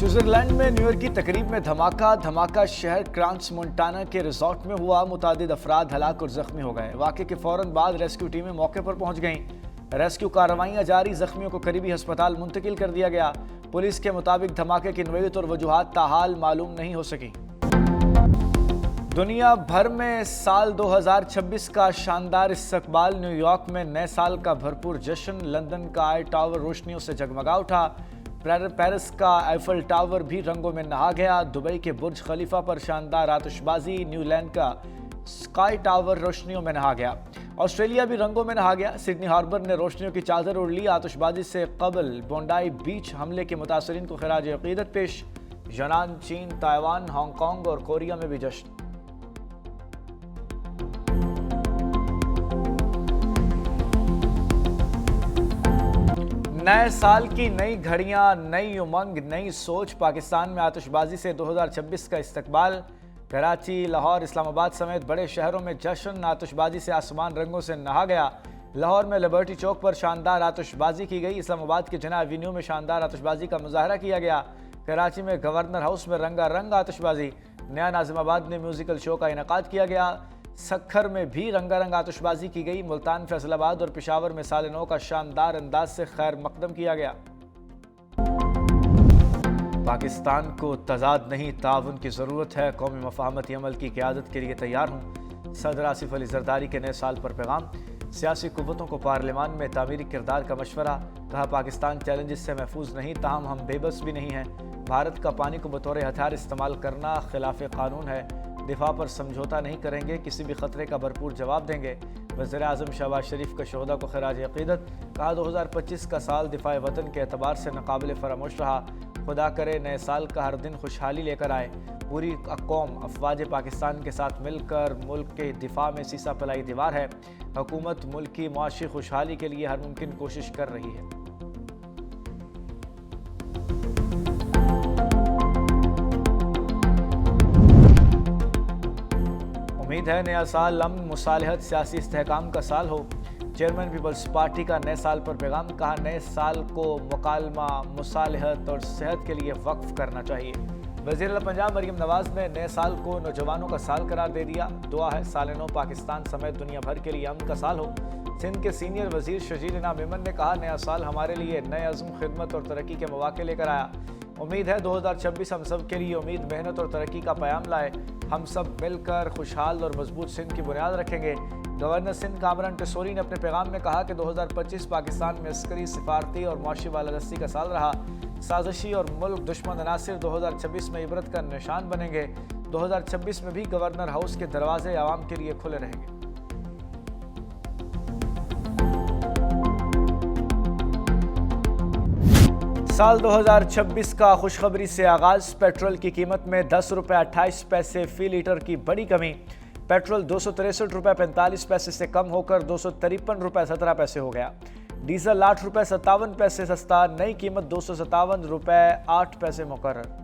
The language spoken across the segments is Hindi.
स्विट्जरलैंड में न्यू ईयर की तकरीब में धमाका शहर क्रांस मोंटाना के रिजॉर्ट में हुआ। मुतादिद अफराद हलाक और जख्मी हो गए। वाक़े के फौरन बाद रेस्क्यू टीमें मौके पर पहुंच गईं। रेस्क्यू कार्रवाइयां जारी, जख्मियों को करीबी अस्पताल मुंतकिल कर दिया गया। पुलिस के मुताबिक धमाके की नोयत और वजूहात ताहाल मालूम नहीं हो सकी। दुनिया भर में साल 2026 का शानदार इस्तकबाल। न्यूयॉर्क में नए साल का भरपूर जश्न। लंदन का आई टावर रोशनियों से जगमगा उठा। पेरिस का आईफल टावर भी रंगों में नहा गया। दुबई के बुर्ज खलीफा पर शानदार आतिशबाजी। न्यूजीलैंड का स्काई टावर रोशनियों में नहा गया। ऑस्ट्रेलिया भी रंगों में नहा गया। सिडनी हार्बर ने रोशनियों की चादर ओढ़ ली। आतिशबाजी से कबल बोंडाई बीच हमले के मुतासरीन को खराज अकीदत पेश। यूनान, चीन, ताइवान, हांगकांग और कोरिया में भी जश्न। नए साल की नई घड़ियां, नई उमंग, नई सोच। पाकिस्तान में आतिशबाजी से 2026 का इस्तकबाल। कराची, लाहौर, इस्लामाबाद समेत बड़े शहरों में जश्न। आतिशबाजी से आसमान रंगों से नहा गया। लाहौर में लिबर्टी चौक पर शानदार आतिशबाजी की गई। इस्लामाबाद के जना एवेन्यू में शानदार आतिशबाजी का मुजाहरा किया गया। कराची में गवर्नर हाउस में रंगारंग आतिशबाजी। नया नाजिमाबाद में म्यूजिकल शो का इनेकाद किया गया। सखर में भी रंगारंग आतिशबाजी की गई। मुल्तान, फैसलाबाद और पेशावर में साल नौ का शानदार अंदाज से खैर मकदम किया गया। पाकिस्तान को तजाद नहीं, ताउन की ज़रूरत है। कौमी मफाहमती अमल की क़यादत के लिए तैयार हूँ। सदर आसिफ अली जरदारी के नए साल पर पैगाम। सियासी कुव्वतों को पार्लियामान में तामीरी किरदार का मशवरा। कहा, पाकिस्तान चैलेंजेस से महफूज नहीं, ताहम हम बेबस भी नहीं हैं। भारत का पानी को बतौर हथियार इस्तेमाल करना खिलाफ कानून है। दिफा पर समझौता नहीं करेंगे, किसी भी खतरे का भरपूर जवाब देंगे। वज़ीर आज़म शहबाज शरीफ का शोहदा को खराज अक़ीदत। कहा, 2025 का साल दिफा वतन के एतबार से नाकाबिल फरामोश रहा। खुदा करे नए साल का हर दिन खुशहाली लेकर आए। पूरी कौम अफवाज पाकिस्तान के साथ मिलकर मुल्क के दिफा में सीसा पलाई दीवार है। हुकूमत मुल्क की मुआशी खुशहाली के लिए हर मुमकिन कोशिश कर रही है। उम्मीद है नया साल अमन, मुसालहत, सियासी इस्तेहकाम का साल हो। चेयरमैन पीपल्स पार्टी का नए साल पर पैगाम। कहा, नए साल को मुकालमा, मुसालहत और सेहत के लिए वक्फ करना चाहिए। वज़ीर आला पंजाब मरीम नवाज ने नए साल को नौजवानों का साल करार दे दिया। दुआ है साल नौ पाकिस्तान समेत दुनिया भर के लिए अमन का साल हो। सिंध के सीनियर वजीर शजील इनाम मेमन ने कहा, नया साल हमारे लिए नए अज़्म, खिदमत और तरक्की के मौके लेकर आया। उम्मीद है 2026 हम सब के लिए उम्मीद, मेहनत और तरक्की का प्याम लाए। हम सब मिलकर खुशहाल और मजबूत सिंध की बुनियाद रखेंगे। गवर्नर सिंध कामरान टिसोरी ने अपने पैगाम में कहा कि 2025 पाकिस्तान में अस्करी, सिफारती और मुआशी बालादस्ती का साल रहा। साजिशी और मुल्क दुश्मन अनासिर 2026 में इबरत का निशान बनेंगे। 2026 में भी गवर्नर हाउस के दरवाजे आवाम के लिए खुले रहेंगे। साल 2026 का खुशखबरी से आगाज। पेट्रोल की कीमत में 10 रुपये 28 पैसे फी लीटर की बड़ी कमी। पेट्रोल 263 रुपये 45 पैसे से कम होकर 253 रुपये 17 पैसे हो गया। डीजल 8 रुपये 57 पैसे सस्ता, नई कीमत 257 रुपये 8 पैसे मुकर्रर।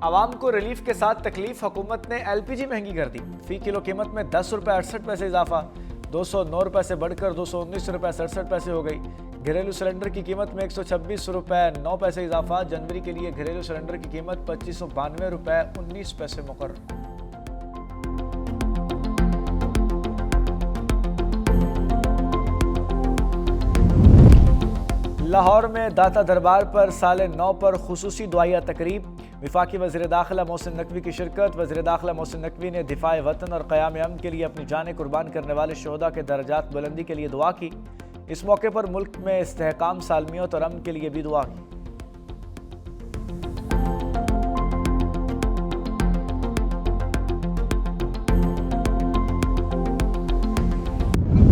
आवाम को रिलीफ के साथ तकलीफ। हुकूमत ने LPG महंगी कर दी। फी किलो कीमत में 10 रुपये 68 पैसे इजाफा, 209 रुपये से बढ़कर 219 रुपये 67 पैसे हो गई। घरेलू सिलेंडर की कीमत में 126 रुपये 9 पैसे इजाफा। जनवरी के लिए घरेलू सिलेंडर की कीमत 2592 रुपये 19 पैसे मुकर्रर। लाहौर में दाता दरबार पर साल नौ पर खुसूसी दुआया तकरीब। वफाकी वज़ीर दाखिला मोहसिन नकवी की शिरकत। वज़ीर दाखिला मोहसिन नकवी ने दिफाए वतन और क़याम अमन के लिए अपनी जानें कुर्बान करने वाले शोहदा के दर्जात बुलंदी के लिए दुआ की। इस मौके पर मुल्क में इस्तेहकाम, सालमियत और अमन के लिए भी दुआ की।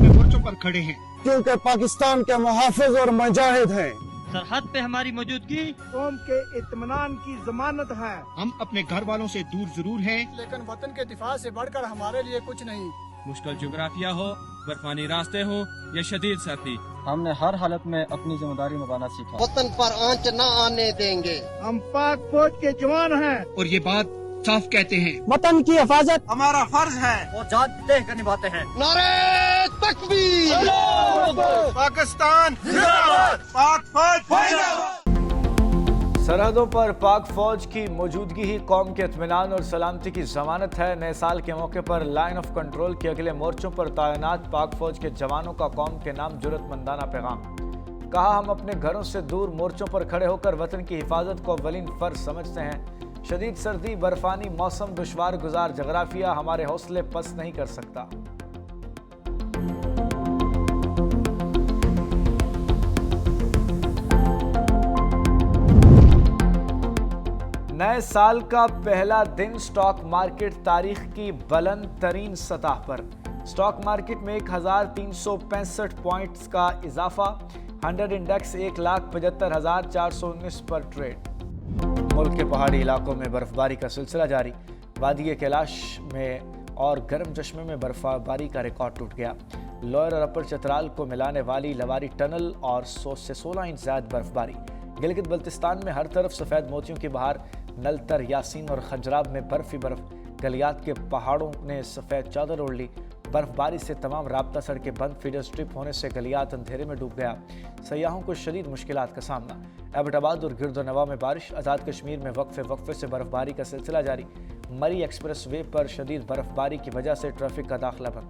मोर्चों पर खड़े हैं क्योंकि पाकिस्तान के मुहाफिज और मुजाहिद हैं। सरहद पे हमारी मौजूदगी कौम के इत्मीनान की जमानत है। हम अपने घर वालों से दूर जरूर हैं, लेकिन वतन के दिफा से बढ़कर हमारे लिए कुछ नहीं। मुश्किल जोग्राफिया हो, बर्फानी रास्ते हो या शदीद सर्दी, हमने हर हालत में अपनी जिम्मेदारी निभाना सीखा। वतन पर आंच न आने देंगे। हम पाक फौज के जवान हैं और ये बात साफ कहते हैं, वतन की हिफाजत हमारा फर्ज है। वो जान देख कर निभाते हैं। नारे तकबीर, पाकिस्तान जिंदाबाद, पाक फौज जिंदाबाद। सरहदों पर पाक फौज की मौजूदगी ही कौम के इत्मीनान और सलामती की जमानत है। नए साल के मौके पर लाइन ऑफ कंट्रोल के अगले मोर्चों पर तैनात पाक फौज के जवानों का कौम के नाम जुर्रतमंदाना पैगाम। कहा, हम अपने घरों से दूर मोर्चों पर खड़े होकर वतन की हिफाजत को अव्वलीन फर्ज समझते हैं। शदीद सर्दी, बर्फानी मौसम, दुश्वार गुजार जगराफिया हमारे हौसले पस्त नहीं कर सकता। नए साल का पहला दिन स्टॉक मार्केट तारीख की बुलंद तरीन सतह पर। स्टॉक मार्केट में 1365 पॉइंट्स का इजाफा। 100 इंडेक्स 1,75,419 पर ट्रेड। मुल्क के पहाड़ी इलाकों में बर्फबारी का सिलसिला जारी। वादी कैलाश में और गर्म चश्मे में बर्फबारी का रिकॉर्ड टूट गया। लोअर और अपर चतराल को मिलाने वाली लवारी टनल और 100 से 16 इंच ज्यादा बर्फबारी। गिलगित बल्तिस्तान में हर तरफ सफ़ेद मोतियों की बहार। नलतर, यासीन और खंजराब में बर्फ ही बर्फ। गलियात के पहाड़ों ने सफ़ेद चादर ओढ़ ली। बर्फबारी से तमाम राब्ता सड़कें बंद। फीडर स्ट्रिप होने से गलियात अंधेरे में डूब गया। सयाहों को शदीद मुश्किलात का सामना। एबटाबाद और गिरदोनवा में बारिश। आज़ाद कश्मीर में वक्फे से बर्फबारी का सिलसिला जारी। मरी एक्सप्रेस वे पर शदीद बर्फबारी की वजह से ट्रैफिक का दाखिला बंद।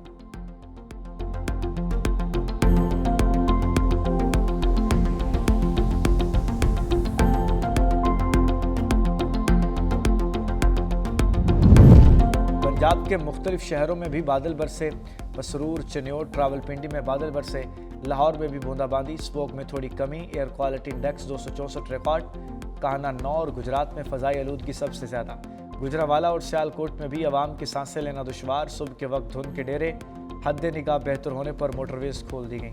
पंजाब के मुख्तलिफ शहरों में भी बादल बरसे। मसरूर, चन्योट, रावलपिंडी में बादल बरसे। लाहौर में भी बूंदाबांदी। स्मोक में थोड़ी कमी। Air quality index 264 record. काहना 9 और गुजरात में फ़ज़ाई आलूदगी सबसे ज़्यादा। गुजरावाला और सियालकोट में भी अवाम की सांसें लेना दुश्वार। सुबह के वक्त धुंध के डेरे। हद निगाह बेहतर होने पर मोटरवेज खोल दी गई।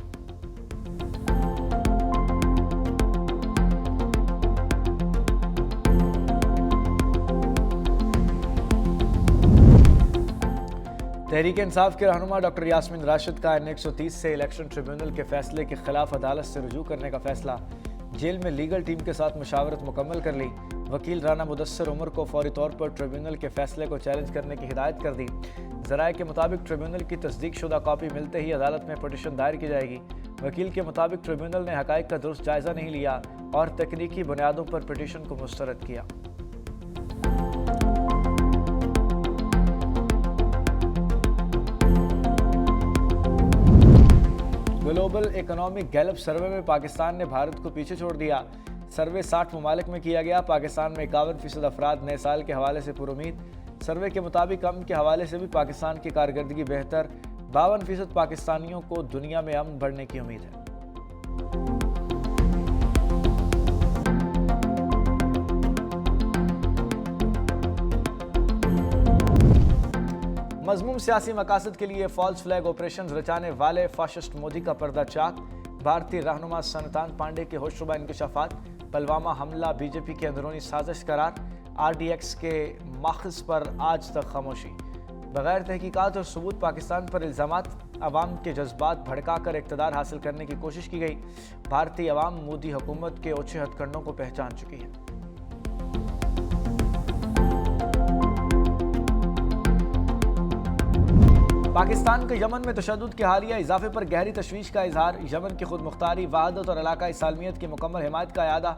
तहरीक इंसाफ के रहनुमा डॉक्टर यास्मीन राशिद का N130 से इलेक्शन ट्रिब्यूनल के फैसले के खिलाफ अदालत से रुजू करने का फैसला। जेल में लीगल टीम के साथ मुशावरत मुकम्मल कर ली। वकील राना मुदस्सिर उमर को फौरी तौर पर ट्रिब्यूनल के फैसले को चैलेंज करने की हिदायत कर दी। ज़राए के मुताबिक ट्रिब्यूनल की तस्दीक शुदा कॉपी मिलते ही अदालत में पटिशन दायर की जाएगी। वकील के मुताबिक ट्रिब्यूनल ने हक़ाइक़ का दुरुस्त जायज़ा नहीं लिया और तकनीकी बुनियादों पर पिटीशन को मुस्तरद किया। ग्लोबल इकोनॉमिक गैलप सर्वे में पाकिस्तान ने भारत को पीछे छोड़ दिया। सर्वे 60 ममालिक में किया गया। पाकिस्तान में 51% अफराद नए साल के हवाले से पुरुमीद। सर्वे के मुताबिक अमन के हवाले से भी पाकिस्तान की कारकर्दगी बेहतर। 52% पाकिस्तानियों को दुनिया में अमन बढ़ने की उम्मीद है। मज़मूम सियासी मकासद के लिए फॉल्स फ्लैग ऑपरेशन रचाने वाले फाशिस्ट मोदी का पर्दा चाक। भारतीय रहनुमा सनतान पांडे के होशरुबा इंकशाफात। पुलवामा हमला बीजेपी की अंदरूनी साजिश करार। RDX के माखज़ पर आज तक खामोशी। बगैर तहकीकात और सबूत पाकिस्तान पर इल्ज़ामात। अवाम के जज्बात भड़काकर इक़्तिदार हासिल करने की कोशिश की गई। भारतीय अवाम मोदी हुकूमत के ओछे हथकंडों को पहचान चुकी है। पाकिस्तान के यमन में तशद्दुद के हालिया इजाफे पर गहरी तशवीश का इजहार। यमन की खुद मुख्तारी, वहादत और इलाकाई सालमियत की मुकम्मल हिमायत का अयादा।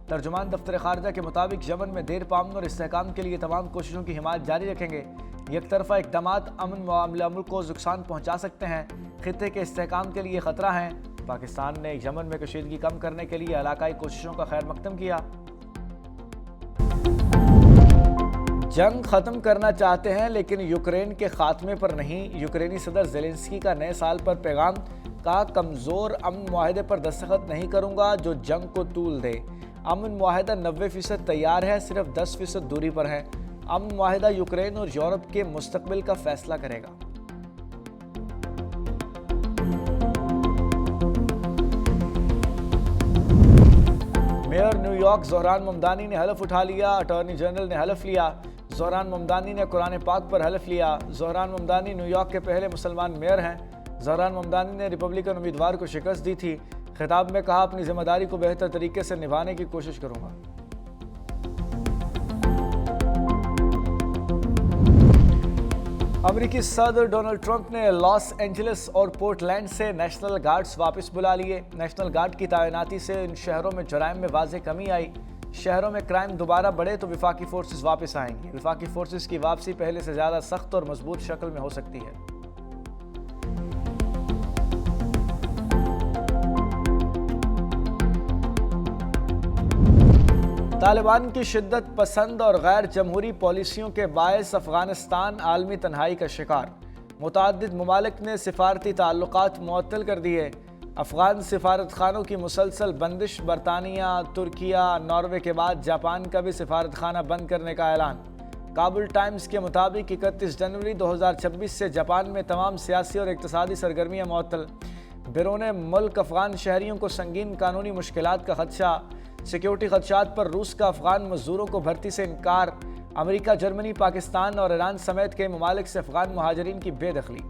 तर्जुमान दफ्तर खारजा के मुताबिक यमन में देर पामन और इस्तेहकाम के लिए तमाम कोशिशों की हिमायत जारी रखेंगे। एक तरफा इक़दामात अमन मामला मुल्क को नुकसान पहुँचा सकते हैं, खित्ते के इस्तेहकाम के लिए ख़तरा है। पाकिस्तान ने यमन में कशीदगी कम करने के लिए इलाकाई कोशिशों का खैर मकदम किया। जंग खत्म करना चाहते हैं लेकिन यूक्रेन के खात्मे पर नहीं। यूक्रेनी सदर ज़ेलेंस्की का नए साल पर पैगाम। कहा, कमज़ोर अमन मुआहदे पर दस्तखत नहीं करूंगा जो जंग को तूल दे। अमन मुआहदा 90% तैयार है, सिर्फ 10% दूरी पर है। अमन मुआहदा यूक्रेन और यूरोप के मुस्तकबिल का फैसला करेगा। मेयर न्यूयॉर्क ज़ोहरान ममदानी ने हलफ उठा लिया। अटॉर्नी जनरल ने हलफ लिया। ज़ोहरान ममदानी ने कुरान पाक पर हलफ लिया। ज़ोहरान ममदानी न्यूयॉर्क के पहले मुसलमान मेयर हैं। ज़ोहरान ममदानी ने रिपब्लिकन उम्मीदवार को शिकस्त दी थी। खिताब में कहा, अपनी जिम्मेदारी को बेहतर तरीके से निभाने की कोशिश करूंगा। अमेरिकी सदर डोनाल्ड ट्रंप ने लॉस एंजलिस और पोर्टलैंड से नेशनल गार्ड्स वापस बुला लिए। नेशनल गार्ड की तैनाती से इन शहरों में जराइम में वाज़ेह कमी आई। शहरों में क्राइम दोबारा बढ़े तो विफाकी फोर्सेस वापस आएंगी। विफाकी फोर्सेस की वापसी पहले से ज़्यादा सख्त और मजबूत शक्ल में हो सकती है। तालिबान की शिद्दत पसंद और गैर जमहूरी पॉलिसियों के बायस अफगानिस्तान आलमी तन्हाई का शिकार। मुतअद्दिद ममालिक ने सिफारती ताल्लुकात मुअत्तल कर दिए। अफगान सिफारत खानों की मुसलसल बंदिश। बरतानिया, तुर्किया, नॉर्वे के बाद जापान का भी सिफारत खाना बंद करने का ऐलान। काबुल टाइम्स के मुताबिक 31 जनवरी 2026 से जापान में तमाम सियासी और इक़्तिसादी सरगर्मियाँ मुअत्तल। बैरून मुल्क अफगान शहरियों को संगीन कानूनी मुश्किलात का खदशा। सिक्योरिटी खदशात पर रूस का अफगान मजदूरों को भर्ती से इनकार। अमेरिका, जर्मनी, पाकिस्तान और ईरान समेत कई ममालिक से अफगान मुहाजिरीन की बेदखली।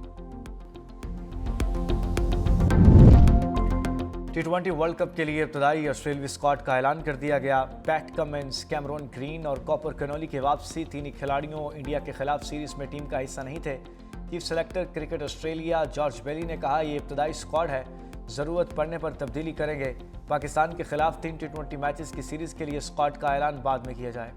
T20 वर्ल्ड कप के लिए इब्तदाई ऑस्ट्रेलियाई स्क्वाड का ऐलान कर दिया गया। पैट कमिंस, कैमरून ग्रीन और कॉपर कैनोली की वापसी। तीन ही खिलाड़ियों इंडिया के खिलाफ सीरीज में टीम का हिस्सा नहीं थे। Chief selector cricket Australia George Bailey ने कहा, ये इब्तदाई स्क्वाड है, ज़रूरत पड़ने पर तब्दीली करेंगे। पाकिस्तान के खिलाफ 3 T20 मैचेस की सीरीज के लिए स्क्वाड का ऐलान बाद में किया जाए।